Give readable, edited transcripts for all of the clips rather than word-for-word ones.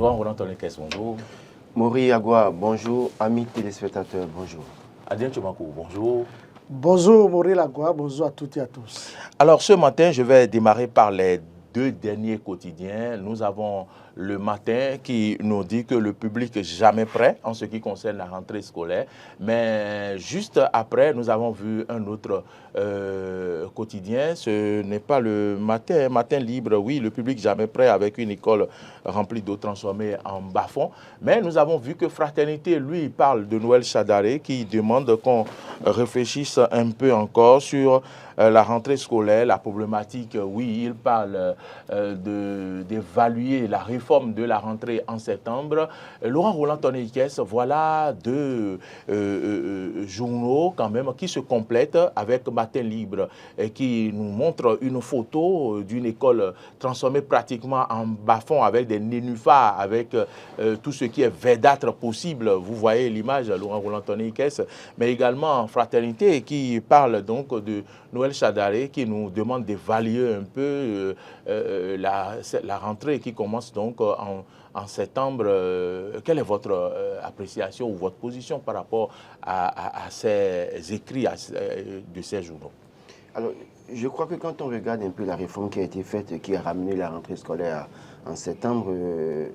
Laurent Roland Tonekes, bonjour. Mori Agua, bonjour. Amis téléspectateurs, bonjour. Adrien Tchomakou, bonjour. Bonjour Mori Lagua, bonjour à toutes et à tous. Alors ce matin, je vais démarrer par les deux derniers quotidiens. Nous avons le matin qui nous dit que le public est jamais prêt en ce qui concerne la rentrée scolaire. Mais juste après, nous avons vu un autre quotidien. Ce n'est pas le matin, matin libre. Oui, le public jamais prêt avec une école remplie d'eau transformée en bas-fond. Mais nous avons vu que Fraternité, lui, parle de Noël Chadaré qui demande qu'on réfléchisse un peu encore sur la rentrée scolaire, la problématique. Oui, il parle d'évaluer la réforme de la rentrée en septembre. Laurent Roland Tonekes, voilà deux journaux quand même qui se complètent avec Matin Libre et qui nous montrent une photo d'une école transformée pratiquement en bas-fond avec des nénuphars, avec tout ce qui est verdâtre possible. Vous voyez l'image, Laurent Roland Tonekes, mais également Fraternité qui parle donc de Noël Chadaré qui nous demande d'évaluer un peu la rentrée qui commence donc en septembre. Quelle est votre appréciation ou votre position par rapport à ces écrits de ces journaux? Alors, je crois que quand on regarde un peu la réforme qui a été faite, qui a ramené la rentrée scolaire en septembre,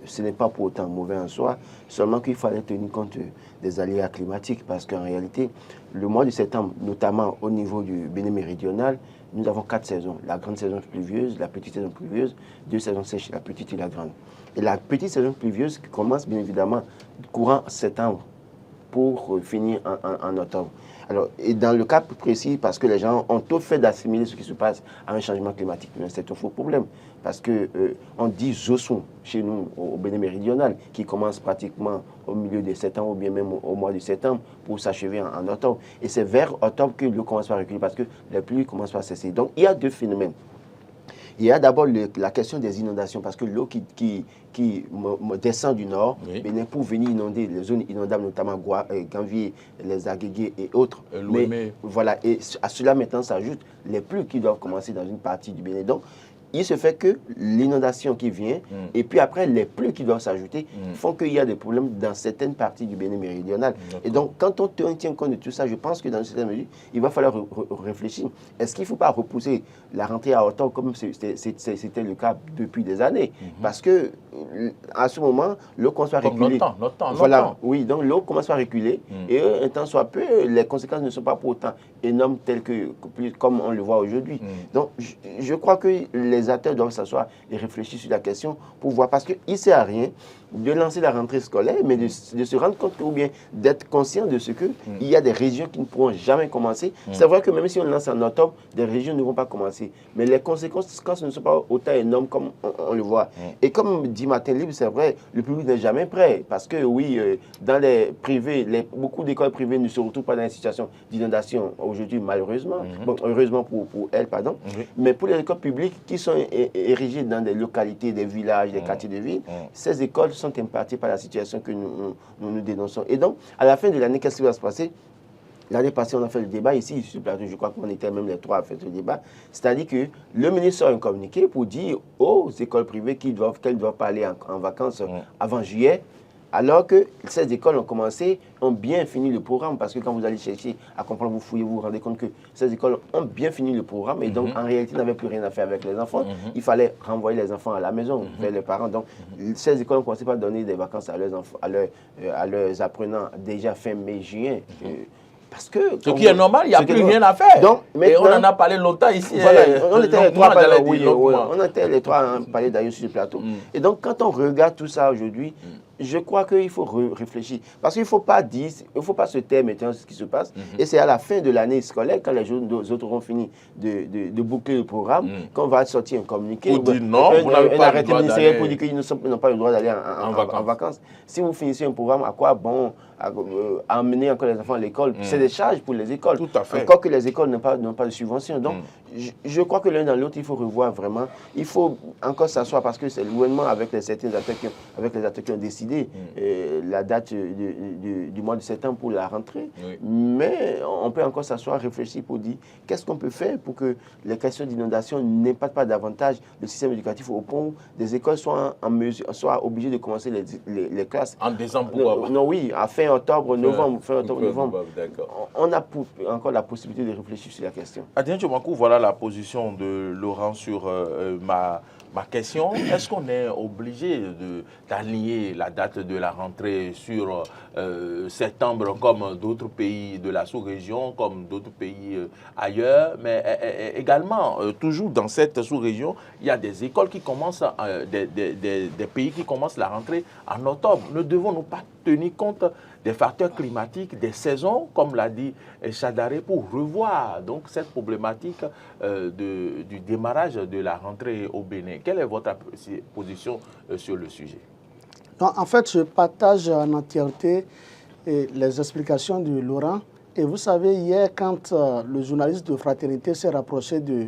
ce n'est pas pour autant mauvais en soi, seulement qu'il fallait tenir compte des aléas climatiques, parce qu'en réalité, le mois de septembre, notamment au niveau du Bénin méridional, nous avons 4 saisons. La grande saison pluvieuse, la petite saison pluvieuse, 2 saisons sèches, la petite et la grande. Et la petite saison pluvieuse qui commence bien évidemment courant septembre pour finir en octobre. Alors, et dans le cas précis, parce que les gens ont tout fait d'assimiler ce qui se passe à un changement climatique, mais c'est un faux problème. Parce que on dit Zoson chez nous, au Bénin méridional, qui commence pratiquement au milieu de septembre ou bien même au mois de septembre pour s'achever en octobre. Et c'est vers octobre que l'eau commence à reculer parce que les pluies commencent à cesser. Donc, il y a deux phénomènes. Il y a d'abord la question des inondations, parce que l'eau qui descend du nord, oui, pour venir inonder les zones inondables, notamment Ganvier, les Aguégués et autres. Mais voilà, et à cela maintenant s'ajoutent les pluies qui doivent commencer dans une partie du Bénin. Donc, il se fait que l'inondation qui vient, et puis après les pluies qui doivent s'ajouter, font qu'il y a des problèmes dans certaines parties du Bénin méridional. Et donc, quand on tient compte de tout ça, je pense que dans une certaine mesure, il va falloir réfléchir. Est-ce qu'il ne faut pas repousser la rentrée à octobre comme c'était le cas depuis des années? Parce que à ce moment, l'eau commence à reculer. Voilà, oui, donc l'eau commence à reculer, et un temps soit peu, les conséquences ne sont pas pour autant énormes telles comme on le voit aujourd'hui. Donc, je crois que les acteurs doivent s'asseoir et réfléchir sur la question pour voir, parce qu'il ne sert à rien de lancer la rentrée scolaire, mais de se rendre compte ou bien d'être conscient de ce qu'il y a des régions qui ne pourront jamais commencer. C'est vrai que même si on lance en octobre, des régions ne vont pas commencer. Mais les conséquences ne sont pas autant énormes comme on le voit. Et comme dit Matin Libre, c'est vrai, le public n'est jamais prêt. Parce que oui, dans les privés, beaucoup d'écoles privées ne se retrouvent pas dans une situation d'inondation aujourd'hui, malheureusement. Bon, heureusement pour elles, pardon. Mais pour les écoles publiques qui sont érigées dans des localités, des villages, des quartiers de ville, ces écoles sont impactés par la situation que nous dénonçons. Et donc, à la fin de l'année, qu'est-ce qui va se passer? L'année passée, on a fait le débat ici, sur le plateau, je crois qu'on était même les trois à faire le débat. C'est-à-dire que le ministre sort un communiqué pour dire aux écoles privées qu'elles ne doivent pas aller en vacances avant juillet, alors que ces écoles ont bien fini le programme, parce que quand vous allez chercher à comprendre, vous fouillez, vous vous rendez compte que ces écoles ont bien fini le programme, et donc en réalité n'avaient plus rien à faire avec les enfants. Il fallait renvoyer les enfants à la maison, vers les parents. Donc ces écoles ont commencé par donner des vacances à leurs enfants, à leurs apprenants déjà fin mai, juin. Parce que, ce qui est normal, il n'y a plus rien à faire. Donc, et on en a parlé longtemps ici. Voilà, on était les trois à parler d'ailleurs sur le plateau. Et donc, quand on regarde tout ça aujourd'hui, je crois qu'il faut réfléchir. Parce qu'il ne faut pas dire, il ne faut pas se taire maintenant ce qui se passe. Et c'est à la fin de l'année scolaire, quand les autres auront fini de boucler le programme, qu'on va sortir un communiqué. Pour dire non, vous n'avez pas le droit d'aller. Pour dire qu'ils n'ont pas le droit d'aller en vacances. Si vous finissez un programme, à quoi bon amener encore les enfants à l'école? C'est des charges pour les écoles. Tout à fait. Encore que les écoles n'ont pas de subvention. Donc, Je crois que l'un dans l'autre, il faut revoir vraiment. Il faut encore s'asseoir parce que c'est le gouvernement avec certains acteurs qui ont décidé la date du mois de septembre pour la rentrée. Oui. Mais on peut encore s'asseoir, réfléchir pour dire qu'est-ce qu'on peut faire pour que les questions d'inondation n'impactent pas davantage le système éducatif au point où des écoles soient obligées de commencer les classes. En décembre, pourquoi? Non, oui, à fin octobre, novembre. On a encore la possibilité de réfléchir sur la question. Adrien Tchomakou, voilà la position de Laurent sur ma question. Est-ce qu'on est obligé d'aligner la date de la rentrée sur septembre comme d'autres pays de la sous-région, comme d'autres pays ailleurs? Mais également, toujours dans cette sous-région, il y a des écoles qui commencent, des pays qui commencent la rentrée en octobre. Ne devons-nous pas tenir compte des facteurs climatiques, des saisons, comme l'a dit Chadaré, pour revoir donc cette problématique du démarrage de la rentrée au Bénin? Quelle est votre position sur le sujet? Non, en fait, je partage en entièreté les explications de Laurent. Et vous savez, hier, quand le journaliste de Fraternité s'est rapproché de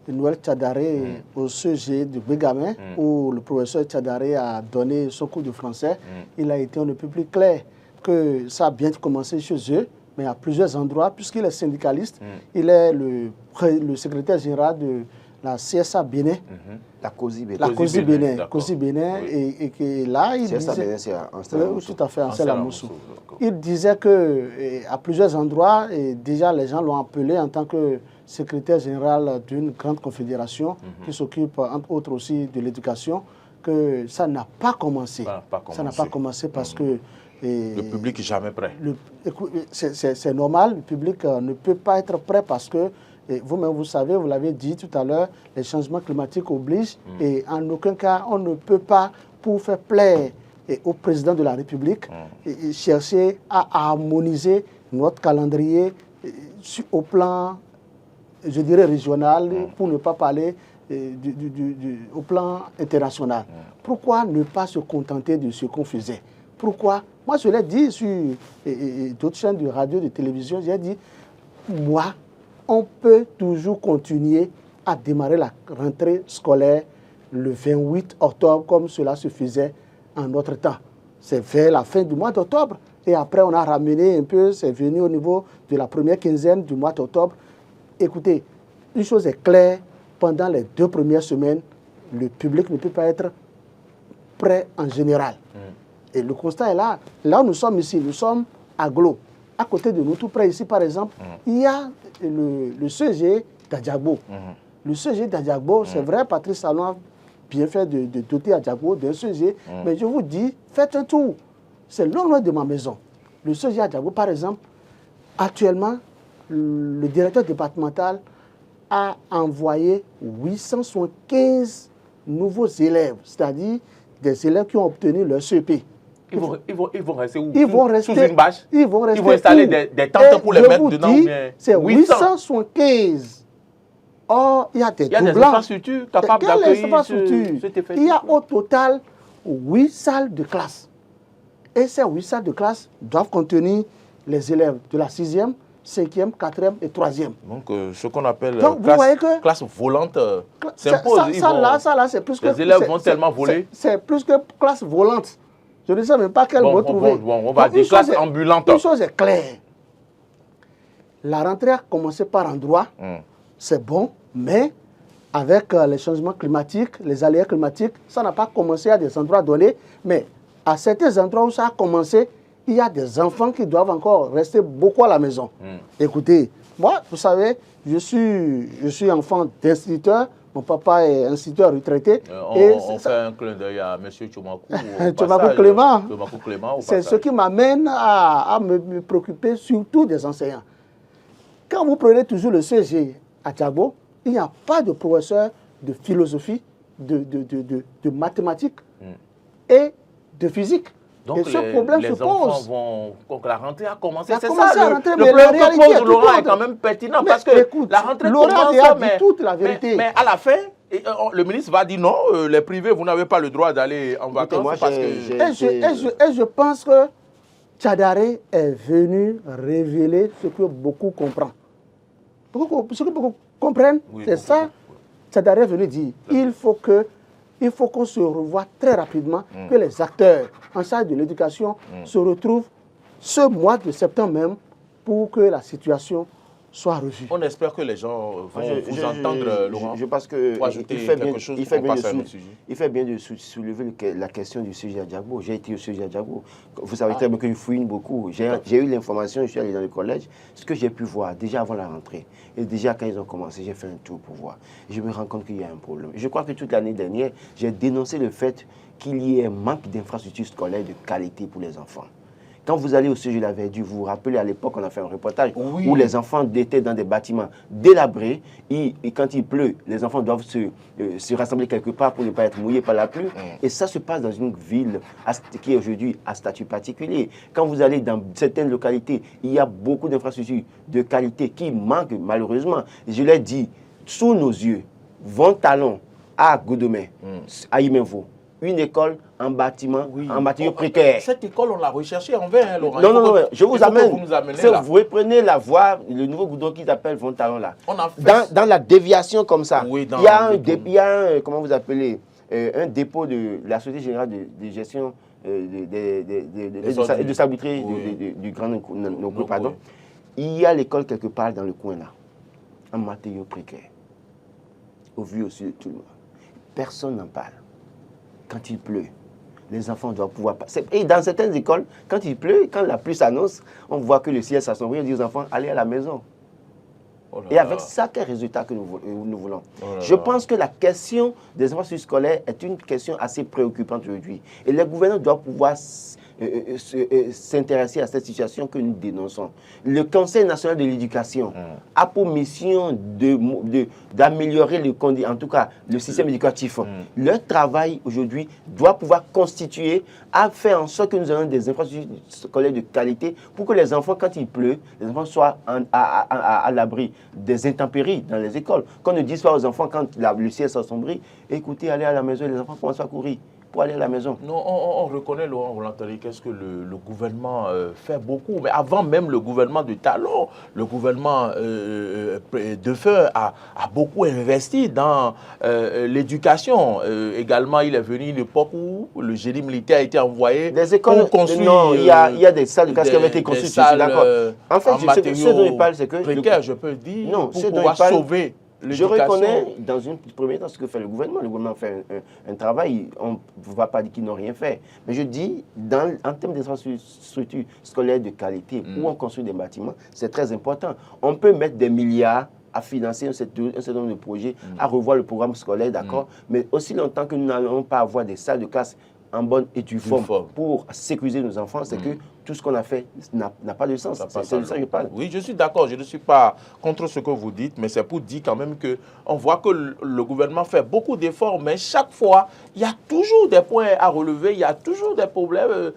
Noël Chadaré au CG de Bégamin, où le professeur Chadaré a donné son cours de français, il a été un peu plus clair que ça a bien commencé chez eux, mais à plusieurs endroits, puisqu'il est syndicaliste, il est le secrétaire général de la CSA Bénin. La COSI Bénin. La COSI Bénin. COSI Bénin, oui. et que là, il CSA disait... Bénin, c'est en Stella-Moussou. Tout à fait, en Stella-Moussou. Il disait qu'à plusieurs endroits, et déjà les gens l'ont appelé en tant que secrétaire général d'une grande confédération qui s'occupe, entre autres aussi, de l'éducation, que ça n'a pas commencé. Ça n'a pas commencé parce que... le public n'est jamais prêt. C'est normal, le public ne peut pas être prêt parce que vous-même, vous savez, vous l'avez dit tout à l'heure, les changements climatiques obligent et en aucun cas, on ne peut pas, pour faire plaire au président de la République, chercher à harmoniser notre calendrier au plan, je dirais, régional, pour ne pas parler au plan international. Pourquoi ne pas se contenter de ce qu'on faisait? Pourquoi? Moi, je l'ai dit sur d'autres chaînes de radio, de télévision, j'ai dit, moi, on peut toujours continuer à démarrer la rentrée scolaire le 28 octobre, comme cela se faisait en notre temps. C'est vers la fin du mois d'octobre. Et après, on a ramené un peu, c'est venu au niveau de la première quinzaine du mois d'octobre. Écoutez, une chose est claire, pendant les 2 premières semaines, le public ne peut pas être prêt en général. Et le constat est là. Là où nous sommes ici, nous sommes à Glo. À côté de nous, tout près ici, par exemple, il y a le CG d'Adjagbo. Le CG d'Adjagbo, c'est vrai, Patrice Talon a bien fait de doter Adjagbo d'un CG, mais je vous dis, faites un tour. C'est loin de ma maison. Le CG d'Adjagbo, par exemple, actuellement, le directeur départemental a envoyé 875 nouveaux élèves, c'est-à-dire des élèves qui ont obtenu leur CP. Ils vont rester où? Ils vont rester sous une bâche? Ils vont installer des tentes pour les mettre dedans? C'est 875. Or, il y a des infrastructures capables d'accueillir cet effet. Il y a au total 8 salles de classe. Et ces 8 salles de classe doivent contenir les élèves de la 6e, 5e, 4e et 3e. Donc, ce qu'on appelle classe volante s'impose. Ça là, c'est plus que... Les élèves vont tellement voler. C'est plus que classe volante. Je ne sais même pas quel mot trouver. On va dire classe ambulante. Une chose est claire. La rentrée a commencé par endroit. C'est bon, mais avec les changements climatiques, les aléas climatiques, ça n'a pas commencé à des endroits donnés. Mais à certains endroits où ça a commencé, il y a des enfants qui doivent encore rester beaucoup à la maison. Écoutez, moi, vous savez, je suis enfant d'instituteur. Mon papa est instituteur retraité. On fait un clin d'œil à M. Tchomakou. Tchomakou Clément. C'est ce qui m'amène à me préoccuper surtout des enseignants. Quand vous prenez toujours le CG à Adjagbo, il n'y a pas de professeur de philosophie, de mathématiques et de physique. Donc et ce problème se pose. Donc la rentrée a commencé. C'est ça, le problème que pose Laurent est quand même pertinent parce que la rentrée commence, mais à la fin, le ministre va dire non, les privés, vous n'avez pas le droit d'aller en vacances. Et je pense que Chadaré est venu révéler ce que beaucoup comprennent. Ce que beaucoup comprennent? Oui, c'est ça. C'est d'ailleurs venu dire. Il faut qu'on se revoie très rapidement, que les acteurs en charge de l'éducation se retrouvent ce mois de septembre même pour que la situation soit revue. On espère que les gens vont vous entendre, Laurent. Je pense que il fait bien de soulever la question du sujet à Djagbo. J'ai été au sujet à Djagbo. Vous savez très bien que je fouine beaucoup. J'ai eu l'information, je suis allé dans le collège. Ce que j'ai pu voir déjà avant la rentrée, et déjà quand ils ont commencé, j'ai fait un tour pour voir. Et je me rends compte qu'il y a un problème. Je crois que toute l'année dernière, j'ai dénoncé le fait qu'il y ait un manque d'infrastructures scolaires de qualité pour les enfants. Quand vous allez au sujet, je l'avais dû vous rappeler, à l'époque, on a fait un reportage où les enfants étaient dans des bâtiments délabrés. Et quand il pleut, les enfants doivent se rassembler quelque part pour ne pas être mouillés par la pluie. Et ça se passe dans une ville qui est aujourd'hui à statut particulier. Quand vous allez dans certaines localités, il y a beaucoup d'infrastructures de qualité qui manquent malheureusement. Je l'ai dit, sous nos yeux, Von Talon à Godomé, à Imenvo, une école en bâtiment, en matériaux précaires. Cette école, on l'a recherchée en vain, Laurent. Non, je vous amène. Vous reprenez la voie, le nouveau goudron qu'ils appellent Von Talon là. On a fait dans la déviation comme ça, il y a un, comment vous appelez, un dépôt de la Société Générale de Gestion de Sabliterie du Grand Noko, pardon. Il y a l'école quelque part dans le coin là, en matériaux précaires. Au vu aussi de tout le monde. Personne n'en parle. Quand il pleut, les enfants doivent pouvoir passer. Et dans certaines écoles, quand il pleut, quand la pluie s'annonce, on voit que le ciel s'assombrit, on dit aux enfants, allez à la maison. Et avec ça, quel résultat que nous voulons? Je pense que la question des infrastructures scolaires est une question assez préoccupante aujourd'hui. Et les gouvernants doivent pouvoir s'intéresser à cette situation que nous dénonçons. Le Conseil national de l'éducation a pour mission d'améliorer en tout cas le système éducatif. Leur travail aujourd'hui doit pouvoir constituer à faire en sorte que nous ayons des infrastructures scolaires de qualité pour que les enfants, quand il pleut, les enfants soient à l'abri des intempéries dans les écoles. Qu'on ne dise pas aux enfants quand le ciel s'assombrit, écoutez, allez à la maison et les enfants commencent à courir pour aller à la maison. Non, on reconnaît, Laurent Roland qu'est-ce que le gouvernement fait beaucoup. Mais avant même le gouvernement de Talon, le gouvernement de Feu a beaucoup investi dans l'éducation. Également, il est venu une époque où le génie militaire a été envoyé des écoles, pour construire... Non, il y a des salles de classe qui avaient été construites, je suis d'accord. En fait, ce dont il parle, c'est que... précaire, je peux dire, non, pour pouvoir sauver... Je reconnais dans une première temps ce que fait le gouvernement. Le gouvernement fait un travail, on ne va pas dire qu'ils n'ont rien fait. Mais je dis, en termes d'infrastructures scolaires de qualité, où on construit des bâtiments, c'est très important. On peut mettre des milliards à financer un certain nombre de projets, à revoir le programme scolaire, d'accord. Mais aussi longtemps que nous n'allons pas avoir des salles de classe en bonne et due forme pour sécuriser nos enfants, c'est que tout ce qu'on a fait n'a pas de sens. C'est de ça que je parle. Oui, je suis d'accord. Je ne suis pas contre ce que vous dites, mais c'est pour dire quand même qu'on voit que le gouvernement fait beaucoup d'efforts, mais chaque fois, il y a toujours des points à relever, il y a toujours des problèmes.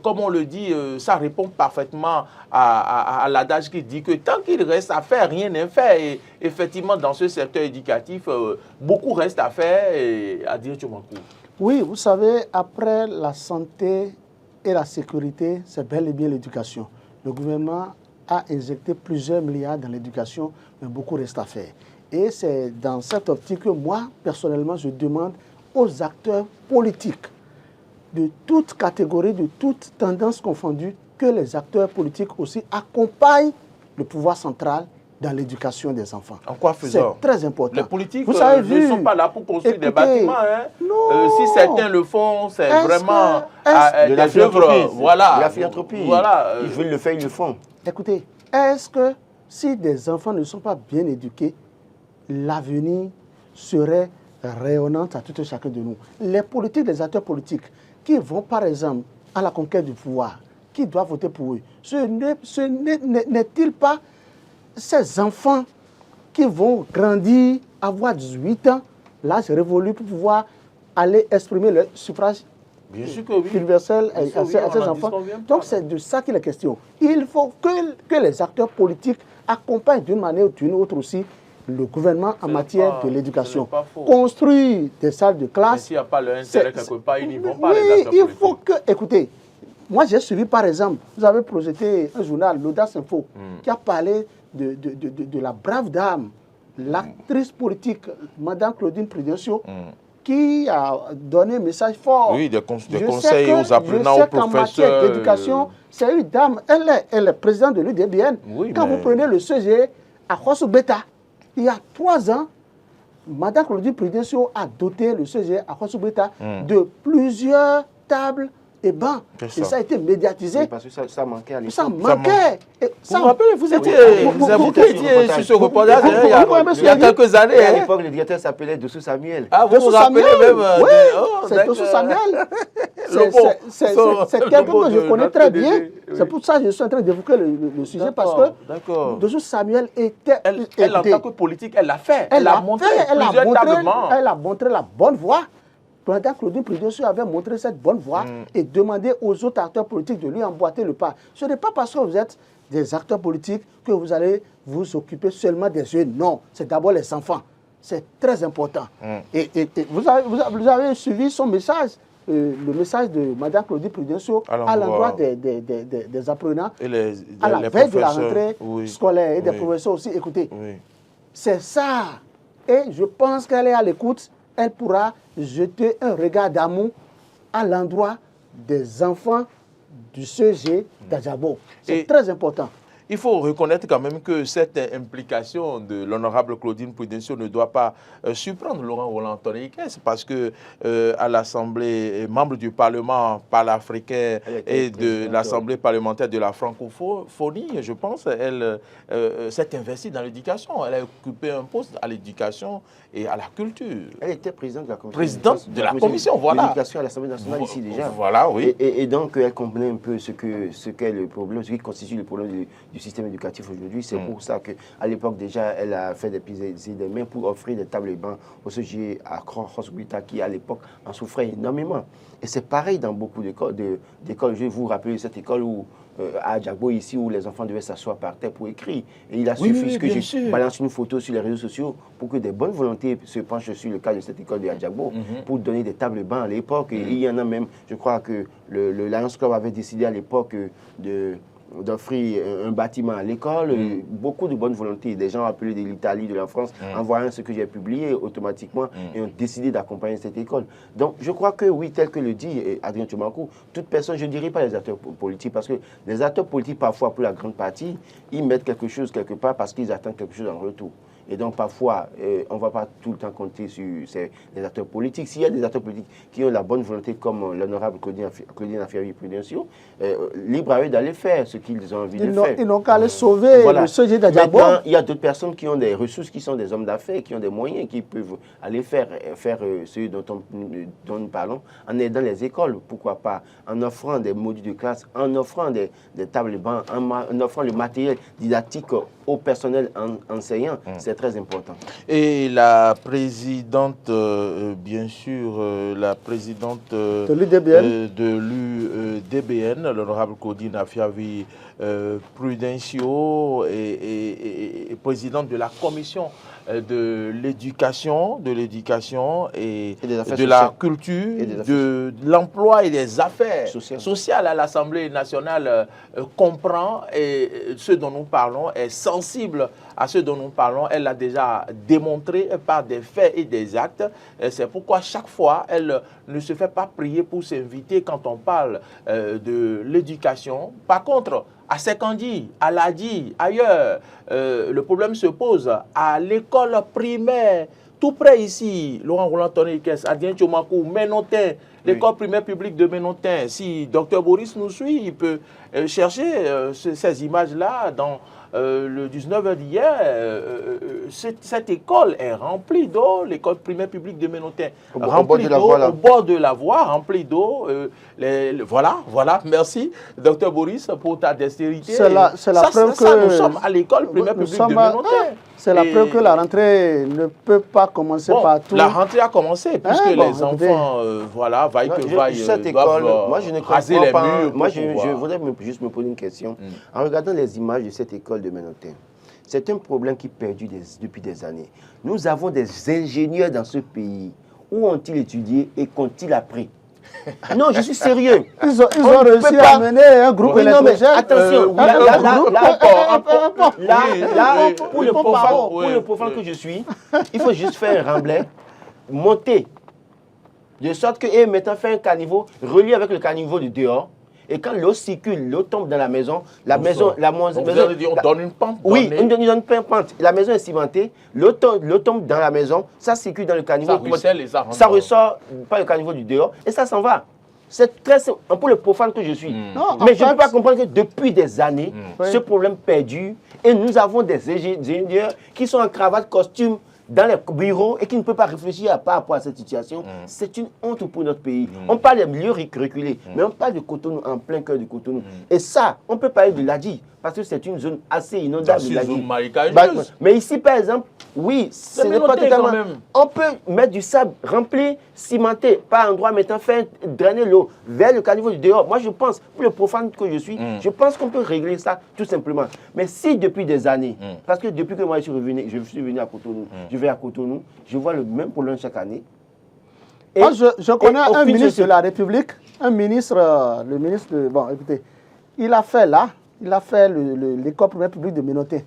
Comme on le dit, ça répond parfaitement à l'adage qui dit que tant qu'il reste à faire, rien n'est fait. Et effectivement, dans ce secteur éducatif, beaucoup reste à faire et à dire tu m'en cours. Oui, vous savez, après la santé et la sécurité, c'est bel et bien l'éducation. Le gouvernement a injecté plusieurs milliards dans l'éducation, mais beaucoup reste à faire. Et c'est dans cette optique que moi, personnellement, je demande aux acteurs politiques de toutes catégories, de toutes tendances confondues, que les acteurs politiques aussi accompagnent le pouvoir central dans l'éducation des enfants. En quoi faisant? C'est très important. Les politiques ne sont pas là pour construire des bâtiments. Hein. Si certains le font, c'est vraiment des œuvres. Voilà. La philanthropie. Voilà. Ils veulent le faire, ils le font. Écoutez, est-ce que si des enfants ne sont pas bien éduqués, l'avenir serait rayonnant à tout un chacun de nous? Les politiques, les acteurs politiques qui vont par exemple à la conquête du pouvoir, qui doivent voter pour eux, ce n'est-il pas ces enfants qui vont grandir, avoir 18 ans, l'âge révolu pour pouvoir aller exprimer leur suffrage universel à ces enfants? Donc c'est de ça qu'il est question. Il faut que les acteurs politiques accompagnent d'une manière ou d'une autre aussi le gouvernement en matière de l'éducation. Construire des salles de classe. Mais s'il n'y a pas l'intérêt quelque part, ils n'y vont pas, oui, les acteurs politiques. Il faut que... Écoutez, moi j'ai suivi par exemple, vous avez projeté un journal, l'Audace Info, qui a parlé de la brave dame l'actrice politique, Madame Claudine Prudencio, qui a donné un message fort. Oui, des conseils aux apprenants, aux professeurs. En matière d'éducation, c'est une dame, elle est présidente de l'UDBN. Oui, quand vous prenez le CG à Khosso-Beta, il y a 3 ans, Madame Claudine Prudencio a doté le CG à Khosso-Beta de plusieurs tables et bancs. Et ça a été médiatisé. Oui, parce que ça manquait à l'époque. Ça manquait. Vous vous rappelez, vous étiez sur ce reportage il y a quelques années. À l'époque, le directeur s'appelait Dessous Samuel. Ah, vous vous rappelez même oui, c'est Dessous Samuel. C'est quelqu'un que je connais très bien. C'est pour ça que je suis en train d'évoquer le sujet, parce que Dessous Samuel était... Elle, en tant que politique, elle l'a fait. Elle a montré plusieurs tablements. Elle a montré la bonne voie. Madame Claudine Prudencio avait montré cette bonne voie et demandé aux autres acteurs politiques de lui emboîter le pas. Ce n'est pas parce que vous êtes des acteurs politiques que vous allez vous occuper seulement des jeunes. Non, c'est d'abord les enfants. C'est très important. Et vous avez suivi son message, le message de Madame Claudine Prudencio à l'endroit des apprenants, à la veille de la rentrée scolaire et des professeurs aussi. Écoutez, c'est ça. Et je pense qu'elle est à l'écoute. Elle pourra jeter un regard d'amour à l'endroit des enfants du CG d'Adjabo. C'est très important. Il faut reconnaître quand même que cette implication de l'honorable Claudine Prudencio ne doit pas surprendre Laurent Roland Tonnerre-Ickes, parce que à l'Assemblée, membre du Parlement panafricain et de l'Assemblée parlementaire de la francophonie, je pense, elle s'est investie dans l'éducation. Elle a occupé un poste à l'éducation et à la culture. Elle était présidente de la commission. Présidente de la commission, voilà. L'éducation à l'Assemblée nationale ici déjà. Voilà, oui. Et donc, elle comprenait un peu ce qu'est le problème, ce qui constitue le problème du système éducatif aujourd'hui. C'est pour ça qu'à l'époque, déjà, elle a fait des mains pour offrir des tables et bancs au CG à Khosso-Beta, qui, à l'époque, en souffrait énormément. Et c'est pareil dans beaucoup d'écoles. Je vais vous rappeler cette école où à Adjabo, ici, où les enfants devaient s'asseoir par terre pour écrire. Et il a suffi que je balance une photo sur les réseaux sociaux pour que des bonnes volontés se penchent sur le cas de cette école de Adjabo pour donner des tables bancs à l'époque. Et il y en a même, je crois que le Lions Club avait décidé à l'époque d'offrir un bâtiment à l'école. Beaucoup de bonnes volontés. Des gens appelés de l'Italie, de la France, en voyant ce que j'ai publié automatiquement et ont décidé d'accompagner cette école. Donc, je crois que oui, tel que le dit Adrien Tchoumakou, toute personne, je ne dirais pas les acteurs politiques, parce que les acteurs politiques, parfois, pour la grande partie, ils mettent quelque chose quelque part parce qu'ils attendent quelque chose en retour. Et donc, parfois, on ne va pas tout le temps compter sur les acteurs politiques. S'il y a des acteurs politiques qui ont la bonne volonté, comme l'honorable Claudine Prudencio, libre à eux d'aller faire ce qu'ils ont envie de faire. Ils n'ont qu'à aller sauver le CG d'Adjabo. Maintenant, il y a d'autres personnes qui ont des ressources, qui sont des hommes d'affaires, qui ont des moyens, qui peuvent aller faire ce dont nous parlons, en aidant les écoles, pourquoi pas, en offrant des modules de classe, en offrant des tables bancs, en offrant le matériel didactique au personnel enseignant. C'est très important. Et la présidente, bien sûr, la présidente de l'UDBN, l'honorable Claudine Afiavi Prudencio, et présidente de la commission de l'éducation, et de la culture, de l'emploi et des affaires sociales à l'Assemblée nationale, comprend ce dont nous parlons, est sensible à ce dont nous parlons. Elle l'a déjà démontré par des faits et des actes. C'est pourquoi chaque fois, elle ne se fait pas prier pour s'inviter quand on parle de l'éducation. Par contre, à Sekandi, à Ladi, ailleurs, le problème se pose à l'école primaire, tout près ici, Laurent Roland Tonnerre-Ickes, Adrien Tchoumakou, Ménotin, l'école primaire publique de Ménotin. Si Dr Boris nous suit, il peut chercher ces images-là dans le 19 d'hier. Cette école est remplie d'eau, l'école primaire publique de Ménotin, remplie d'eau, au bord de la voie, remplie d'eau. Voilà, merci, Dr Boris, pour ta dextérité. C'est la preuve que nous sommes à l'école primaire publique de Ménotin. C'est la preuve que la rentrée ne peut pas commencer partout. La rentrée a commencé, puisque les enfants, vaille que vaille, cette école, moi je ne raser comprends les pas. murs. Moi, je voudrais juste me poser une question. En regardant les images de cette école de Ménotin, c'est un problème qui perdure depuis des années. Nous avons des ingénieurs dans ce pays. Où ont-ils étudié et qu'ont-ils appris? Non, je suis sérieux. Ils ont On ne peut réussi pas- à mener un groupe Oui, non, mais électrogène. attention, pour le profane que je suis, il faut juste faire un remblai, monter, de sorte que, et maintenant faire un caniveau, relié avec le caniveau de dehors, et quand l'eau circule, l'eau tombe dans la maison, on donne une pente. Oui, on donne une pente. La maison est cimentée, l'eau tombe dans la maison, ça circule dans le caniveau. Ça ruisselle et ça rentre. Ça ressort par le caniveau du dehors et ça s'en va. C'est très simple, pour le profane que je suis. Non, mais je ne peux pas comprendre que depuis des années, Oui. ce problème perdure et nous avons des ingénieurs qui sont en cravate, costume dans les bureaux et qui ne peuvent pas réfléchir par rapport à cette situation. C'est une honte pour notre pays. On parle des milieux reculés, mais on parle de Cotonou, en plein cœur de Cotonou. Et ça, on peut parler de l'Adi, parce que c'est une zone assez inondable de C'est une zone l'Adi. marécageuse. Mais ici, par exemple, oui, ce n'est pas communauté totalement... quand même. On peut mettre du sable rempli, cimenté, par endroit, maintenant faire drainer l'eau vers le caniveau du dehors. Moi, je pense, pour le profane que je suis, je pense qu'on peut régler ça tout simplement. Mais si depuis des années, parce que depuis que moi je suis venu à Cotonou, je vais à Cotonou, je vois le même problème chaque année. Et- Moi, je connais et au un fil ministre de la République, le ministre de... Bon, écoutez, il a fait l'école primaire publique de Minoté.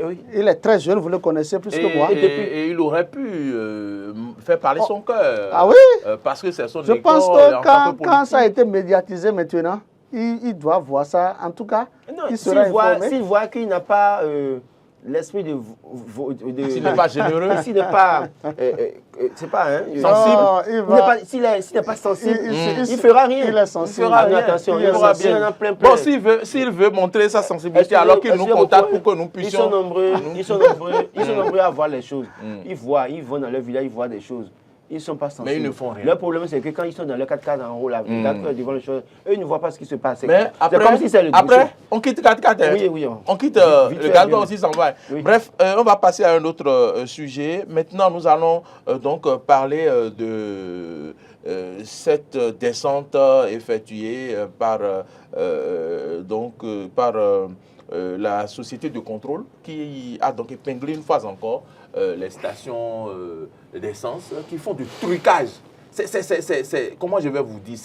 oui. Il est très jeune, vous le connaissez plus que moi. Et il aurait pu faire parler son cœur. Ah oui? Parce que c'est son Je école. pense en que tant quand ça a politique. été médiatisé maintenant, il doit voir ça. En tout cas, Non, il sera informé. s'il voit qu'il n'a pas l'esprit de... S'il n'est pas généreux. S'il n'est pas... c'est pas... Hein, Sensible. Non, il va- S'il n'est pas sensible, il- il fera rien. il est sensible. Il fera Ah, rien. bien. Attention, Il il fera fera bien. bien. Bon, s'il veut montrer sa sensibilité, alors qu'il nous contacte pour que nous Ils sont puissions. nombreux, ils sont nombreux à voir les choses. Ils vont dans leur village, ils voient des choses. Ils ne sont pas sensibles. Mais ils ne font rien. Leur problème, c'est que quand ils sont dans leur 4x4 en haut, là, devant les choses, eux, ils ne voient pas ce qui se passe. Mais C'est après, comme si c'est le on quitte 4x4. Oui, oui. On quitte Vite le fait, gazon bien. aussi s'en va. Oui. Bref, on va passer à un autre sujet. Maintenant, nous allons donc parler de cette descente effectuée par la société de contrôle qui a donc épinglé une fois encore les stations d'essence qui font du trucage. Comment je vais vous dire,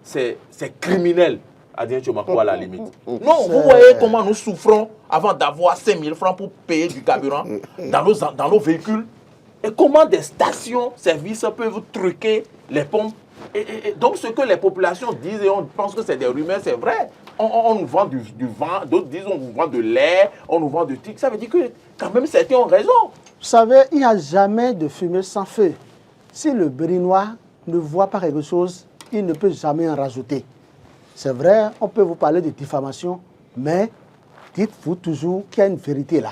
c'est criminel. Adrien Tchomako à la limite. Non, vous voyez comment nous souffrons avant d'avoir 5 000 francs pour payer du carburant dans nos véhicules. Et comment des stations-service peuvent truquer les pompes. Et donc ce que les populations disent et on pense que c'est des rumeurs, c'est vrai. On nous vend du vent, d'autres disent on nous vend de lait, on nous vend de trucs. Ça veut dire que quand même certains ont raison. Vous savez, il n'y a jamais de fumée sans feu. Si le Berinois ne voit pas quelque chose, il ne peut jamais en rajouter. C'est vrai, on peut vous parler de diffamation, mais dites-vous toujours qu'il y a une vérité là.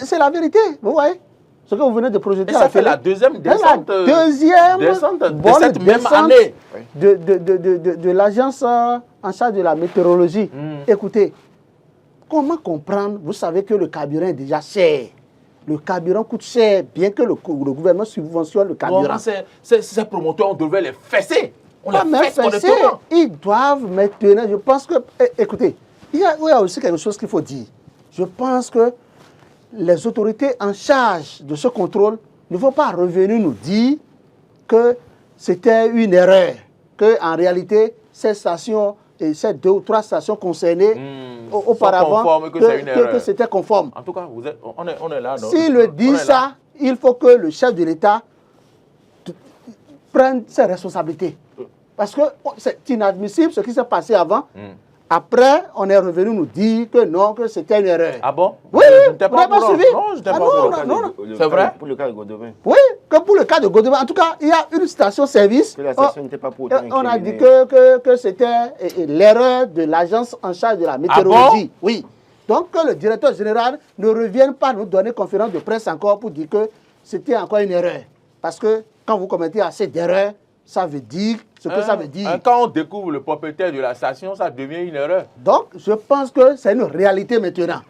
C'est la vérité, vous voyez. Ce que vous venez de projeter Et ça fait la deuxième descente, descente de cette même année. de l'agence en charge de la météorologie. Écoutez, comment comprendre, vous savez que le carburant est déjà cher. Le carburant coûte cher, bien que le gouvernement subventionne le carburant. Normalement, ces promoteurs, on devait les fesser. On Pas les même fesse fesser, honnêtement. ils doivent maintenant, je pense que, écoutez, il y a aussi quelque chose qu'il faut dire. Je pense que les autorités en charge de ce contrôle ne vont pas revenir nous dire que c'était une erreur, qu'en réalité, ces stations, et ces 2 ou 3 stations concernées auparavant, conformes, que c'est une erreur. que c'était conforme. En tout cas, on est là. non? S'il le On dit est là. ça, il faut que le chef de l'État prenne ses responsabilités. Parce que c'est inadmissible ce qui s'est passé avant. Après, on est revenu nous dire que non, que c'était une erreur. Ah bon? Oui, Je n'étais vous n'avez pas au courant. suivi? Non, je n'étais Ah pas non, au courant. non, non. C'est vrai? Pour le cas de Godovin. Oui, que pour le cas de Godemain, en tout cas, il y a une station-service. Que la station n'était pas pour autant On a dit incriminée. que c'était l'erreur de l'agence en charge de la météorologie. Oui. Donc, que le directeur général ne revienne pas nous donner conférence de presse encore pour dire que c'était encore une erreur. Parce que quand vous commettez assez d'erreurs, ça veut dire ce que ça veut dire. Quand on découvre le propriétaire de la station, ça devient une erreur. Donc, je pense que c'est une réalité maintenant.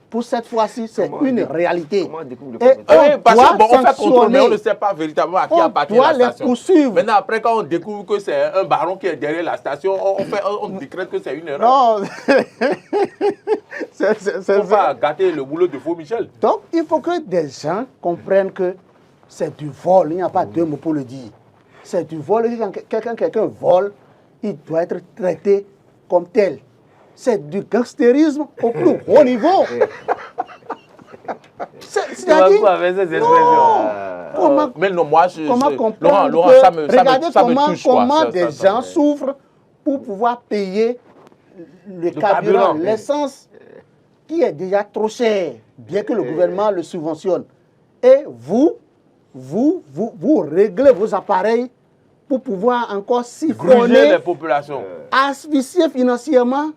Pour cette fois-ci, c'est Comment une on réalité. comment on découvre le Et propriétaire? on Parce que doit bon, on fait contrôle, mais on ne sanctionner. sait pas véritablement à qui On appartient doit la les station. poursuivre. Maintenant, après, quand on découvre que c'est un baron qui est derrière la station, on décrète que c'est une erreur. Non. Il ne faut pas gâter le boulot de Faux Michel. Donc, il faut que des gens comprennent que c'est du vol. Il n'y a pas deux mots pour le dire. c'est du vol. Quand quelqu'un vole, il doit être traité comme tel. C'est du gangstérisme au plus haut niveau. C'est-à-dire, mais non, moi, Laurent, ça me touche. Comment des gens souffrent pour pouvoir payer le carburant, l'essence qui est déjà trop cher, bien que le gouvernement le subventionne. Et vous réglez vos appareils pour pouvoir encore siphonner les populations, asphyxier financièrement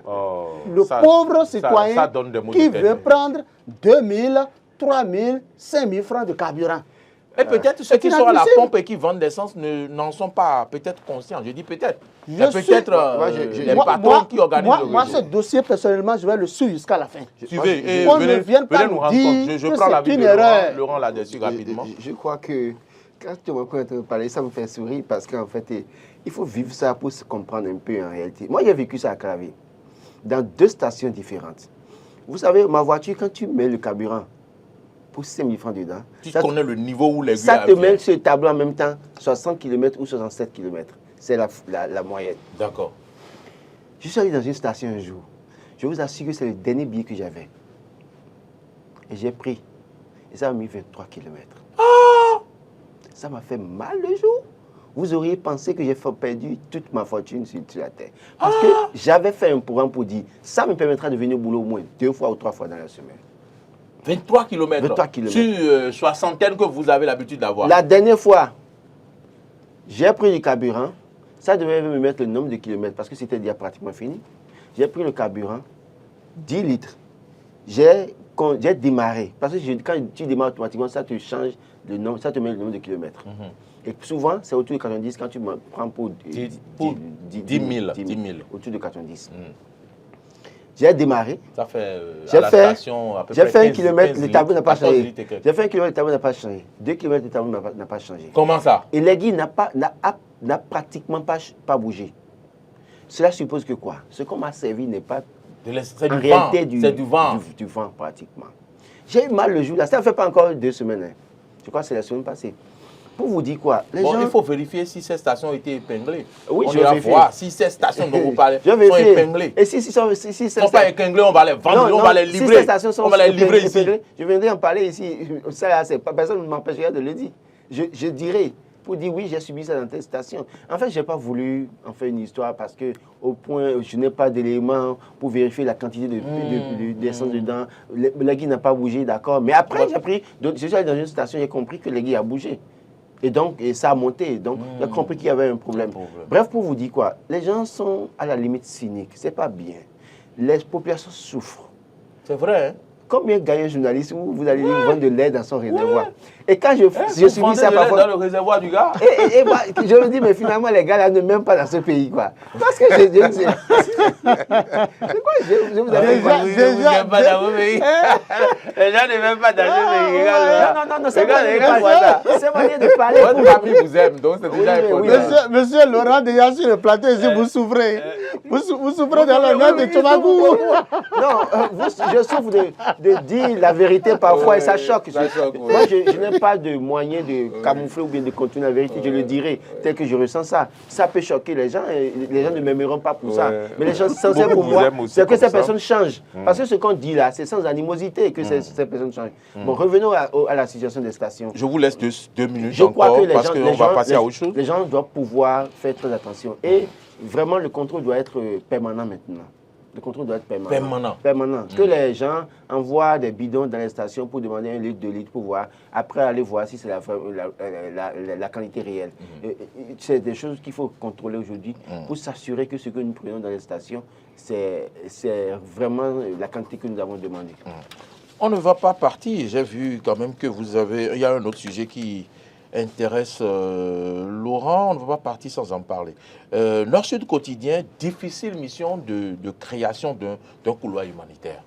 le pauvre citoyen qui veut prendre 2 000, 3 000, 5 000 francs de carburant. Et peut-être ceux qui sont à la pompe et qui vendent l'essence n'en sont pas peut-être conscients. Je dis peut-être. Peut-être les patrons qui organisent le réseau. Moi, ce dossier, personnellement, je vais le suivre jusqu'à la fin. Suivez. On ne vienne pas nous dire je prends la vie de Laurent là-dessus rapidement. Je crois que quand tu m'entends parler, ça me fait sourire parce qu'en fait, il faut vivre ça pour se comprendre un peu en réalité. Moi, j'ai vécu ça à Clavé, dans 2 stations différentes. Vous savez, ma voiture, quand tu mets le carburant, pour 5 000 francs dedans. Tu connais le niveau où les ça te met sur le tableau en même temps, 60 km ou 67 km. C'est la moyenne. D'accord. Je suis allé dans une station un jour. Je vous assure que c'est le dernier billet que j'avais. Et j'ai pris. Et ça m'a mis 23 km. Ah! Ça m'a fait mal le jour. Vous auriez pensé que j'ai perdu toute ma fortune sur la terre. Parce que j'avais fait un programme pour dire, ça me permettra de venir au boulot au moins 2 fois ou 3 fois dans la semaine. 23 km. 23 km. Sur soixantaine que vous avez l'habitude d'avoir. La dernière fois, j'ai pris du carburant. Ça devait me mettre le nombre de kilomètres parce que c'était déjà pratiquement fini. J'ai pris le carburant, 10 litres. J'ai démarré. Parce que quand tu démarres automatiquement, ça te change le nombre, ça te met le nombre de kilomètres. Et souvent, c'est autour de 90 quand tu me prends pour 10 000. Autour de 90. J'ai démarré. Ça fait j'ai fait 1 km, le tableau n'a pas changé. J'ai fait 1 km, le tableau n'a pas changé. 2 km, le tableau n'a pas changé. Comment ça? Et l'aiguille n'a pratiquement pas bougé. Cela suppose que quoi? Ce qu'on m'a servi n'est pas en réalité du vent. Du vent, pratiquement. J'ai eu mal le jour là. Ça ne fait pas encore 2 semaines. Hein. Je crois que c'est la semaine passée. Pour vous dire quoi, il faut vérifier si ces stations ont été épinglées. Oui, on ira voir si ces stations dont vous parlez sont épinglées. Et si sont pas épinglées, on va les vendre, on va les livrer. Si ces stations sont livrer ici. Je viendrai en parler ici. Ça, personne ne m'empêcherait de le dire. Je dirais, pour dire oui, j'ai subi ça dans telle station. En fait, je n'ai pas voulu en faire une histoire parce que au point où je n'ai pas d'éléments pour vérifier la quantité d'essence dedans. L'aiguille n'a pas bougé, d'accord. Mais après, je suis allé dans une station, j'ai compris que l'aiguille a bougé. Et donc, ça a monté. Donc, j'ai compris qu'il y avait un problème. Bref, pour vous dire quoi, les gens sont à la limite cyniques. C'est pas bien. Les populations souffrent. C'est vrai, hein? Combien gagne un journaliste où vous allez vendre de lait dans son réservoir? Et quand je suis mis ça parfois... dans le réservoir du gars? Et moi, je me dis, mais finalement, les gars là ne m'aiment pas dans ce pays, quoi. Parce que je ne sais pas. C'est quoi? Je vous avais dit. Les gens n'aiment pas dans ce pays. Les gens ne m'aiment pas dans ce pays. Non, c'est manière de parler. Votre famille vous aime, donc c'est déjà important. Monsieur Laurent, déjà sur le plateau ici, vous souffrez. Vous souffrez dans le nord de Tobago. Non, je souffre de dire la vérité parfois et ça choque. Moi, je n'ai pas de moyen de camoufler ou bien de contourner la vérité, je le dirai tel que je ressens ça. Ça peut choquer les gens et les gens ne m'aimeront pas pour ça. Mais les gens sincères pour moi, c'est que ces personnes changent. Parce que ce qu'on dit là, c'est sans animosité que ces personnes changent. Bon, revenons à la situation des stations. Je vous laisse 2 minutes je crois encore que parce qu'on va passer à autre chose. Les gens doivent pouvoir faire très attention. Et vraiment, le contrôle doit être permanent maintenant. Le contrôle doit être permanent. Que les gens envoient des bidons dans les stations pour demander 1 litre, 2 litres pour voir. Après, aller voir si c'est la qualité réelle. C'est des choses qu'il faut contrôler aujourd'hui pour s'assurer que ce que nous prenons dans les stations, c'est vraiment la quantité que nous avons demandée. On ne va pas partir. J'ai vu quand même que vous avez... Il y a un autre sujet qui intéresse Laurent, on ne va pas partir sans en parler. Nord-Sud quotidien, difficile mission de création d'un couloir humanitaire.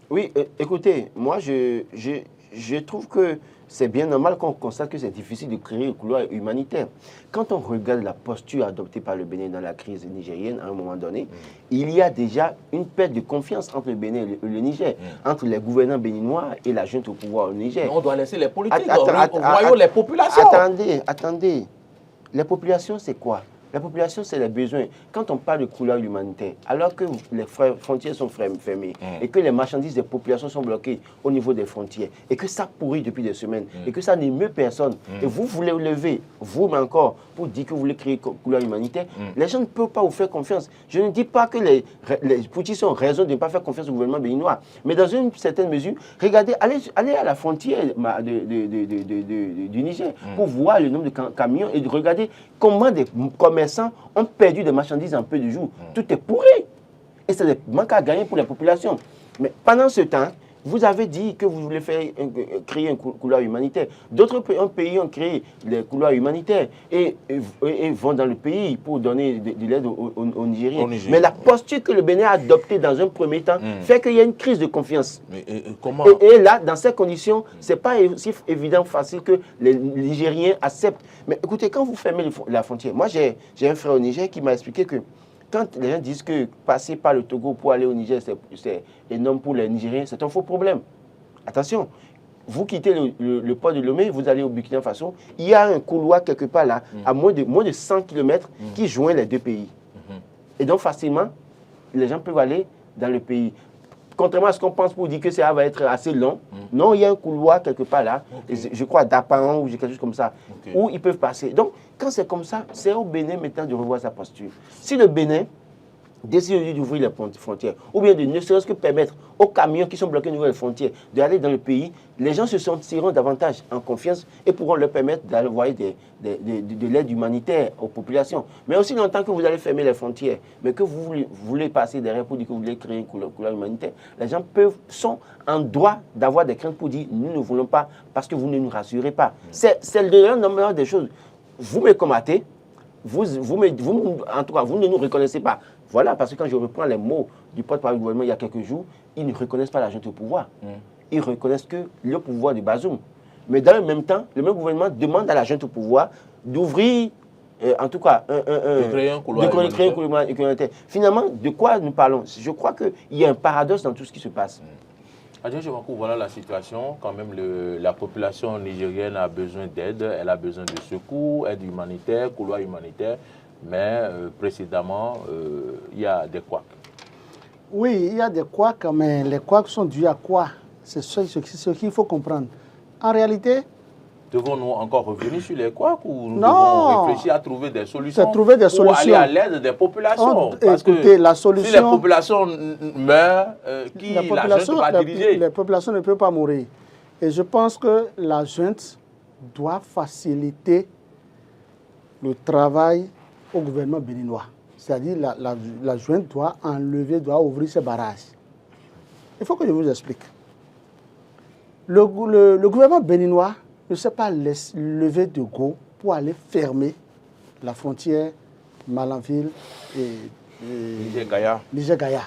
Oui, écoutez, moi je trouve que c'est bien normal qu'on constate que c'est difficile de créer un couloir humanitaire. Quand on regarde la posture adoptée par le Bénin dans la crise nigérienne, à un moment donné, il y a déjà une perte de confiance entre le Bénin et le Niger, entre les gouvernants béninois et la junte au pouvoir au Niger. Mais on doit laisser les politiques, voyons les populations. Attendez. La population, c'est quoi? La population, c'est les besoins. Quand on parle de couloir humanitaire, alors que les frontières sont fermées et que les marchandises des populations sont bloquées au niveau des frontières et que ça pourrit depuis des semaines et que ça n'émeut personne, et vous voulez lever, vous-même encore, pour dire que vous voulez créer un couloir humanitaire, les gens ne peuvent pas vous faire confiance. Je ne dis pas que les politiciens ont raison de ne pas faire confiance au gouvernement béninois, mais dans une certaine mesure, regardez, allez à la frontière du Niger pour voir le nombre de camions et de regarder comment des commerçants ont perdu des marchandises en peu de jours. Tout est pourri. Et c'est des manques à gagner pour la population. Mais pendant ce temps, vous avez dit que vous voulez créer un couloir humanitaire. D'autres pays ont créé des couloirs humanitaires et vont dans le pays pour donner de l'aide aux Nigériens. Mais la posture que le Bénin a adoptée dans un premier temps fait qu'il y a une crise de confiance. Mais, comment... et là, dans ces conditions, ce n'est pas aussi évident, facile que les Nigériens acceptent. Mais écoutez, quand vous fermez la frontière, moi j'ai un frère au Niger qui m'a expliqué que quand les gens disent que passer par le Togo pour aller au Niger, c'est énorme pour les Nigériens, c'est un faux problème. Attention, vous quittez le port de Lomé, vous allez au Burkina Faso, il y a un couloir quelque part là, à moins de 100 km, qui joint les deux pays. Et donc facilement, les gens peuvent aller dans le pays. Contrairement à ce qu'on pense pour dire que ça va être assez long, non, il y a un couloir quelque part là, je crois d'Apan ou quelque chose comme ça, où ils peuvent passer. Donc, quand c'est comme ça, c'est au Bénin maintenant de revoir sa posture. Si le Bénin décide d'ouvrir les frontières, ou bien de ne serait-ce que permettre aux camions qui sont bloqués au niveau des frontières d'aller dans le pays, les gens se sentiront davantage en confiance et pourront leur permettre d'envoyer de l'aide humanitaire aux populations. Mais aussi longtemps que vous allez fermer les frontières, mais que vous voulez passer derrière pour dire que vous voulez créer un couloir humanitaire, les gens sont en droit d'avoir des craintes pour dire nous ne voulons pas parce que vous ne nous rassurez pas. C'est le nombre des choses. Vous me combattez, en tout cas, vous ne nous reconnaissez pas. Voilà, parce que quand je reprends les mots du porte-parole du gouvernement il y a quelques jours, ils ne reconnaissent pas la junte au pouvoir. Ils reconnaissent que le pouvoir de Bazoum. Mais dans le même temps, le même gouvernement demande à la junte au pouvoir d'ouvrir, en tout cas, de créer un couloir humanitaire. Finalement, de quoi nous parlons? Je crois qu'il y a un paradoxe dans tout ce qui se passe. Adjoint Chevankou, voilà la situation. Quand même, la population nigérienne a besoin d'aide, elle a besoin de secours, aide humanitaire, couloir humanitaire. Mais précédemment, il y a des couacs. Oui, il y a des couacs, mais les couacs sont dus à quoi? C'est ce qu'il faut comprendre. En réalité... Devons-nous encore revenir sur les couacs ou nous non, devons réfléchir à trouver des solutions pour aller à l'aide des populations? Parce écoutez, que la solution, si les populations meurent, qui la junte va diriger? Les populations ne peuvent pas mourir. Et je pense que la junte doit faciliter le travail au gouvernement béninois. C'est-à-dire la junte doit ouvrir ses barrages. Il faut que je vous explique. Le gouvernement béninois ne s'est pas lever de go pour aller fermer la frontière Malanville et Niger-Gaïa.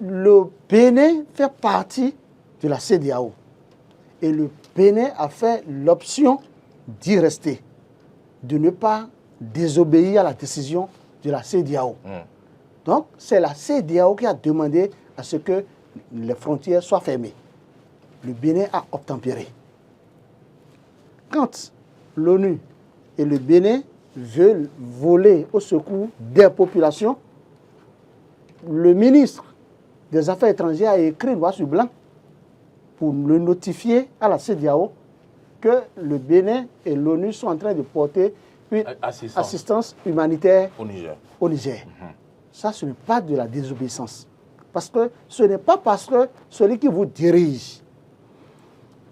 Le Bénin fait partie de la CEDEAO. Et le Bénin a fait l'option d'y rester, de ne pas désobéir à la décision de la CEDEAO. Donc, c'est la CEDEAO qui a demandé à ce que les frontières soient fermées. Le Bénin a obtempéré. Quand l'ONU et le Bénin veulent voler au secours des populations, le ministre des Affaires étrangères a écrit noir sur blanc pour le notifier à la CEDEAO que le Bénin et l'ONU sont en train de porter une assistance humanitaire au Niger. Ça, ce n'est pas de la désobéissance. Parce que ce n'est pas parce que celui qui vous dirige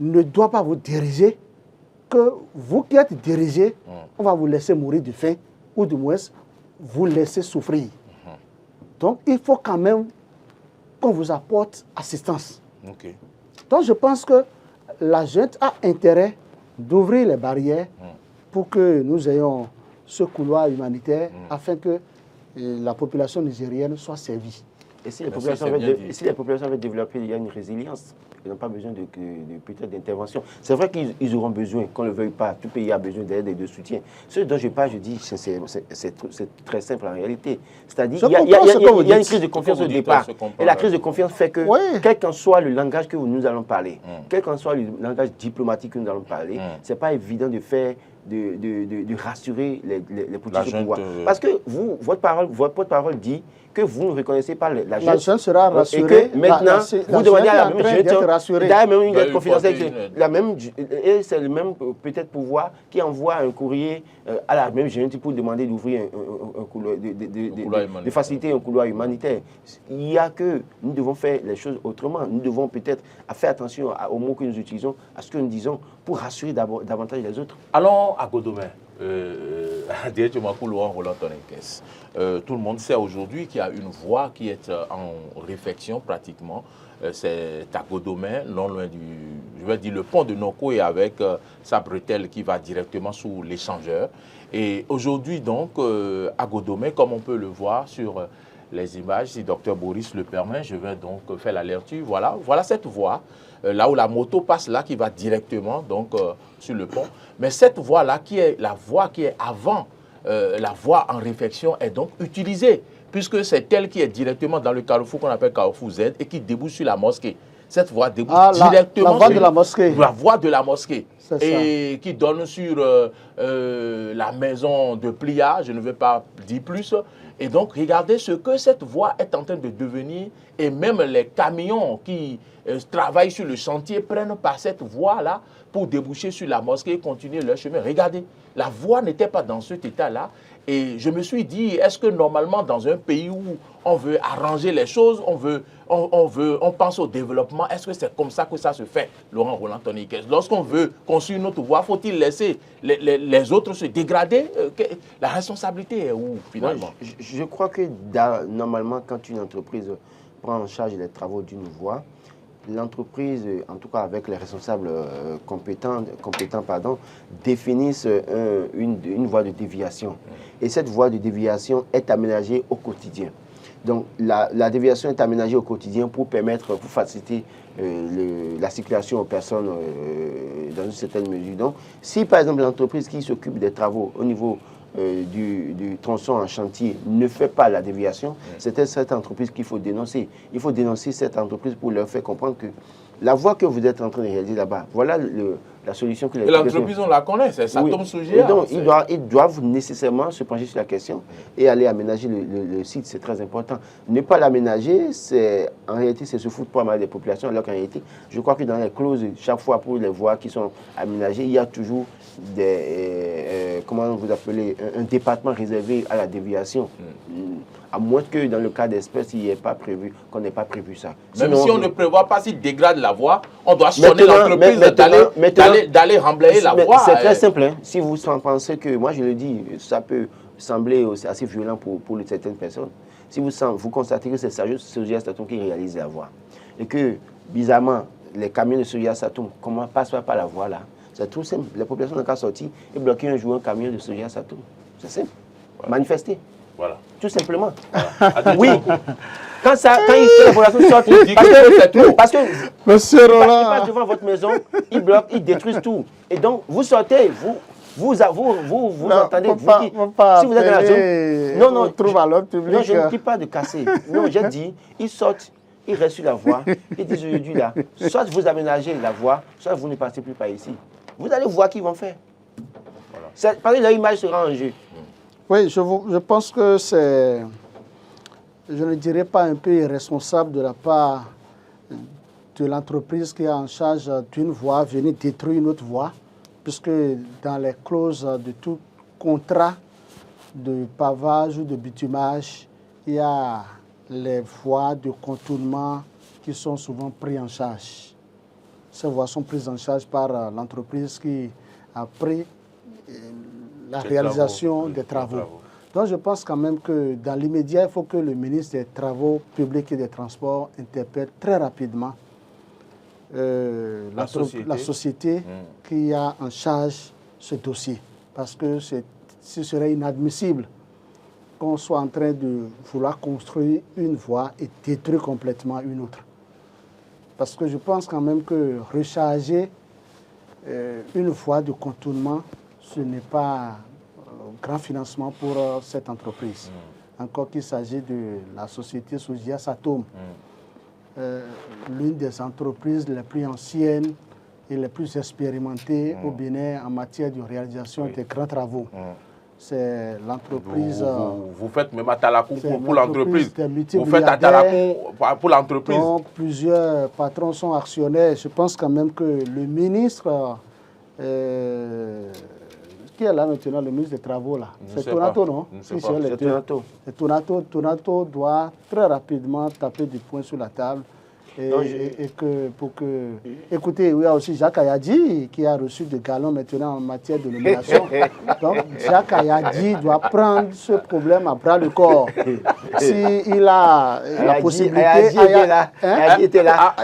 ne doit pas vous diriger que vous qui êtes dirigé, on va vous laisser mourir de faim ou du moins vous laisser souffrir. Donc, il faut quand même qu'on vous apporte assistance. Donc, je pense que la junte a intérêt d'ouvrir les barrières pour que nous ayons ce couloir humanitaire afin que la population nigérienne soit servie. Et si les populations veulent développer, il y a une résilience. Ils n'ont pas besoin de peut-être d'intervention. C'est vrai qu'ils auront besoin, qu'on ne le veuille pas. Tout pays a besoin d'aide et de soutien. Ce dont je parle, je dis, c'est très simple en réalité. C'est-à-dire qu'il y a une crise de confiance au départ. Et la crise de confiance fait que, quel qu'en soit le langage que nous allons parler, quel qu'en soit le langage diplomatique que nous allons parler, ce n'est pas évident de faire de rassurer les politiques au pouvoir. Parce que votre porte-parole dit que vous ne reconnaissez pas la jeune. La jeune sera rassurée. Et que maintenant, vous demandez à la même jeune, d'ailleurs même une lettre confidentielle, et c'est le même peut-être pouvoir qui envoie un courrier à la même jeune pour demander d'ouvrir un couloir, de faciliter un couloir humanitaire. Il y a que nous devons faire les choses autrement. Nous devons peut-être faire attention aux mots que nous utilisons, à ce que nous disons, pour rassurer davantage les autres. Allons à Godomé. Directement pour Laurent Roland Tonekes. Tout le monde sait aujourd'hui qu'il y a une voie qui est en réflexion pratiquement. C'est à Godomé, non loin du, je vais dire, le pont de Noko et avec sa bretelle qui va directement sous l'échangeur. Et aujourd'hui donc, à Godomé, comme on peut le voir sur les images, si Dr Boris le permet, je vais donc faire la lecture. Voilà cette voie. Là où la moto passe là, qui va directement donc, sur le pont. Mais cette voie-là, qui est la voie qui est avant la voie en réflexion, est donc utilisée, puisque c'est elle qui est directement dans le carrefour qu'on appelle Carrefour Z et qui débouche sur la mosquée. Cette voie débouche directement la voie de la mosquée. La voie de la mosquée. Et qui donne sur la maison de pliage, je ne vais pas dire plus. Et donc, regardez ce que cette voie est en train de devenir. Et même les camions qui travaillent sur le chantier prennent par cette voie-là pour déboucher sur la mosquée et continuer leur chemin. Regardez, la voie n'était pas dans cet état-là. Et je me suis dit, est-ce que normalement, dans un pays où on veut arranger les choses, on pense au développement, est-ce que c'est comme ça que ça se fait, Laurent Roland Tonekes? Lorsqu'on veut construire notre voie, faut-il laisser les autres se dégrader? La responsabilité est où, finalement? Je crois que normalement, quand une entreprise prend en charge les travaux d'une voie, l'entreprise, en tout cas avec les responsables compétents, définissent une voie de déviation. Et cette voie de déviation est aménagée au quotidien. Donc la déviation est aménagée au quotidien pour faciliter la circulation aux personnes dans une certaine mesure. Donc si par exemple l'entreprise qui s'occupe des travaux au niveau du tronçon en chantier ne fait pas la déviation, c'est cette entreprise qu'il faut dénoncer. Il faut dénoncer cette entreprise pour leur faire comprendre que la voie que vous êtes en train de réaliser là-bas, voilà la solution que les entreprises... Et l'entreprise, on la connaît, ça tombe sous GA. Donc, ils doivent nécessairement se pencher sur la question et aller aménager le site, c'est très important. Ne pas l'aménager, en réalité, c'est se foutre pas mal des populations, alors qu'en réalité, je crois que dans les clauses, chaque fois pour les voies qui sont aménagées, il y a toujours comment vous appelez, un département réservé à la déviation. À moins que dans le cas d'espèce, il n'y ait pas prévu, qu'on n'ait pas prévu ça. Même si on ne prévoit pas, s'il dégrade la voie, on doit sonner l'entreprise d'aller remblayer la voie. C'est très simple. Hein. Si vous pensez que, moi je le dis, ça peut sembler assez violent pour certaines personnes. Si vous constatez que c'est Sojia Statoum qui réalise la voie et que, bizarrement, les camions de Sojia Statoum passent par la voie là, c'est tout simple. Les populations n'ont qu'à sortir et bloquer un jour un camion de Sojia Statoum. C'est simple. Voilà. Manifester. Voilà. Tout simplement. Voilà. Oui. Quand la population sort, parce que Monsieur Roland, ils passent devant votre maison, ils bloquent, ils détruisent tout. Et donc, vous sortez, vous entendez, si vous êtes dans la zone, non, je ne dis pas de casser. Non, j'ai dit, ils sortent, ils restent sur la voie, ils disent aujourd'hui là, soit vous aménagez la voie, soit vous ne passez plus par ici. Vous allez voir qu'ils vont faire. Voilà. Parce que leur image sera en jeu. Oui, je pense que c'est, je ne dirais pas un peu irresponsable de la part de l'entreprise qui est en charge d'une voie venir détruire une autre voie, puisque dans les clauses de tout contrat de pavage ou de bitumage, il y a les voies de contournement qui sont souvent prises en charge. Ces voies sont prises en charge par l'entreprise qui a pris la réalisation des travaux. Donc je pense quand même que dans l'immédiat, il faut que le ministre des Travaux publics et des Transports interpelle très rapidement la société qui a en charge ce dossier. Parce que ce serait inadmissible qu'on soit en train de vouloir construire une voie et détruire complètement une autre. Parce que je pense quand même que recharger une voie de contournement, ce n'est pas grand financement pour cette entreprise. Encore qu'il s'agit de la société Sojia Statoum, l'une des entreprises les plus anciennes les plus expérimentés au Bénin en matière de réalisation des grands travaux. C'est l'entreprise... Vous faites même Atalakou pour l'entreprise. Vous faites Atalakou pour l'entreprise. Donc, plusieurs patrons sont actionnaires. Je pense quand même que le ministre... qui est là maintenant, le ministre des Travaux là? C'est Tonato, non? C'est Tonato. C'est Tonato. Tonato doit très rapidement taper du poing sur la table. Écoutez, il y a aussi Jacques Ayadi qui a reçu des galons maintenant en matière de nomination. Donc, Jacques Ayadi doit prendre ce problème à bras le corps. S'il a la possibilité... Ayadi était là.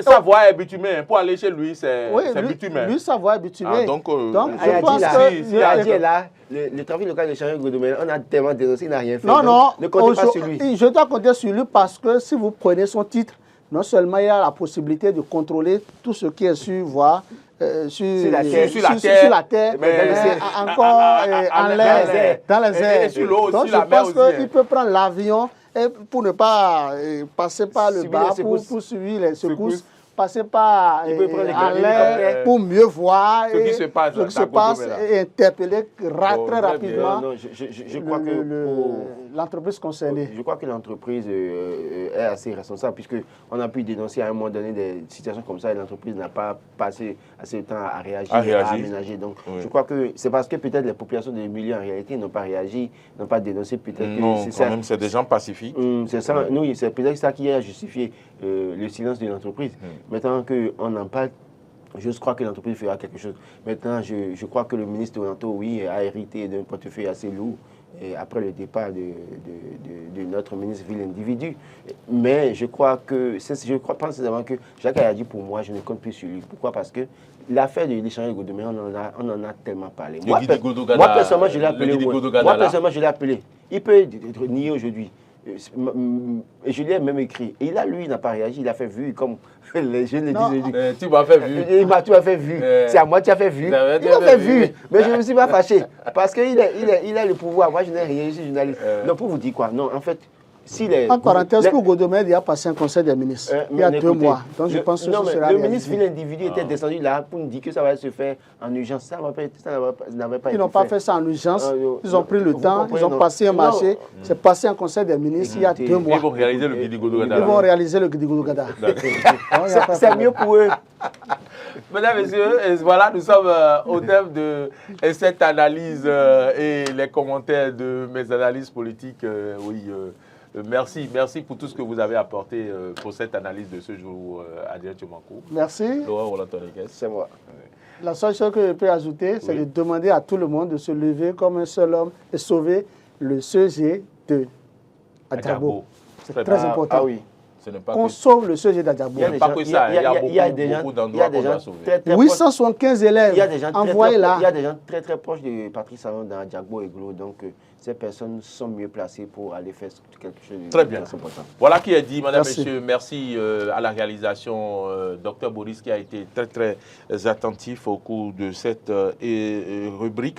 Sa voix est bitumée. Pour aller chez lui, c'est bitumé. Lui, sa voix est bitumée. Donc, je pense que... Ayadi est là. Le trafic local de Changé-Godomé, on a tellement dénoncé, il n'a rien fait. Non, ne comptez pas sur lui. Je dois compter sur lui parce que si vous prenez son titre, non seulement il y a la possibilité de contrôler tout ce qui est sur la terre, mais encore en l'air, dans les airs. Et sur l'eau aussi, donc je pense qu'il peut prendre l'avion pour ne pas passer par le bas, pour suivre les secousses, passer par en l'air pour mieux voir ce qui se passe et interpeller très rapidement je crois que l'entreprise concernée. Je crois que l'entreprise est assez responsable puisqu'on a pu dénoncer à un moment donné des situations comme ça et l'entreprise n'a pas passé assez de temps à réagir, à aménager. Donc je crois que c'est parce que peut-être les populations des milieux en réalité n'ont pas réagi, n'ont pas dénoncé. Peut-être c'est des gens pacifiques. C'est ça, nous, c'est peut-être ça qui a justifié le silence de l'entreprise. Maintenant qu'on en parle, je crois que l'entreprise fera quelque chose. Maintenant, je crois que le ministre Tonato, oui, a hérité d'un portefeuille assez lourd après le départ de notre ministre ville individu. Mais je crois que, pense sincèrement que Jacques Ayadi, pour moi, je ne compte plus sur lui. Pourquoi? Parce que l'affaire de l'échange de Godomé, on en a tellement parlé. Moi, personnellement, je l'ai appelé. Il peut nier aujourd'hui. Et je lui ai même écrit. Et là, lui, il n'a pas réagi. Il a fait vu comme les jeunes le disent. Tu m'as fait vu. Tu m'as fait vu. C'est à moi que tu as fait vu. Il m'a fait vu. Mais je ne me suis pas fâché. Parce qu'il a le pouvoir. Moi, je n'ai rien. Je suis journaliste. Non, pour vous dire quoi? Non, en fait, en parenthèse, pour Godomé, il a passé un conseil des ministres il y a 2 mois. Donc je pense que le ministre ville individu était descendu là pour nous dire que ça va se faire en urgence. Ça n'avait pas été fait. Ils n'ont pas fait ça en urgence. Ils ont pris le temps, ils ont passé un marché. C'est passé un conseil des ministres il y a 2 mois. Ils vont réaliser le Guidi-Godo-Gada. Ils vont réaliser le Guidi-Godo-Gada. C'est mieux pour eux. Mesdames et messieurs, voilà, nous sommes au terme de cette analyse et les commentaires de mes analyses politiques. Merci pour tout ce que vous avez apporté pour cette analyse de ce jour, Adrien Tchomankou. Merci. Laurent Roland-Tonekes. C'est moi. La seule chose que je peux ajouter, c'est de demander à tout le monde de se lever comme un seul homme et sauver le CG de Adjabo. C'est très important. Ah oui. Qu'on sauve le CG d'Adjabo. Il n'y a pas que ça, il y a beaucoup d'endroits qu'on doit sauver. 875 élèves envoyés là. Il y a des gens très proches de Patrice Talon dans Adjabo et Glo, donc ces personnes sont mieux placées pour aller faire quelque chose de très bien. important. Voilà qui est dit, madame, messieurs. Merci à la réalisation, Dr Boris, qui a été très attentif au cours de cette rubrique.